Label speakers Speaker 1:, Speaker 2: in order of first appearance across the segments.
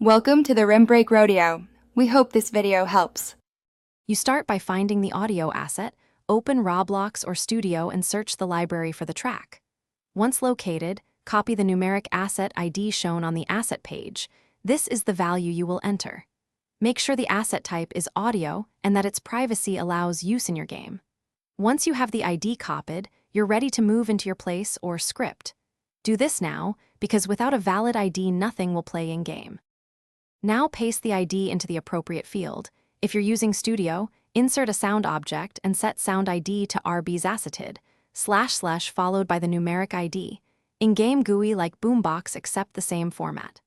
Speaker 1: Welcome to the Rim Break Rodeo. We hope this video helps.
Speaker 2: You start by finding the audio asset, open Roblox or Studio and search the library for the track. Once located, copy the numeric asset ID shown on the asset page. This is the value you will enter. Make sure the asset type is audio and that its privacy allows use in your game. Once you have the ID copied, you're ready to move into your place or script. Do this now, because without a valid ID, nothing will play in-game. Now paste the ID into the appropriate field. If you're using Studio, insert a sound object and set sound ID to RB's assetted, / followed by the numeric ID. In-game GUI like Boombox accept the same format.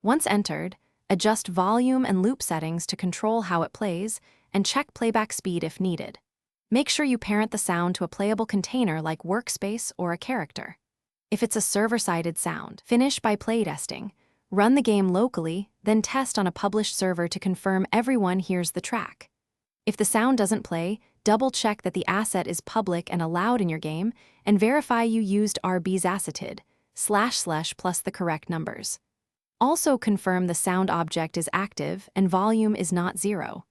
Speaker 2: Once entered, adjust volume and loop settings to control how it plays, and check playback speed if needed. Make sure you parent the sound to a playable container like Workspace or a character. If it's a server-sided sound, finish by playtesting. Run the game locally, then test on a published server to confirm everyone hears the track. If the sound doesn't play, double-check that the asset is public and allowed in your game, and verify you used RB's assetted, / plus the correct numbers. Also confirm the sound object is active and volume is not 0.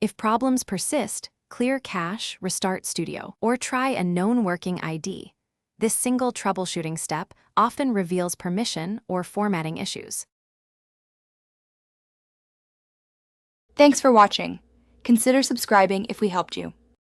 Speaker 2: If problems persist, clear cache, restart Studio, or try a known working ID. This single troubleshooting step often reveals permission or formatting issues.
Speaker 1: Thanks for watching. Consider subscribing if we helped you.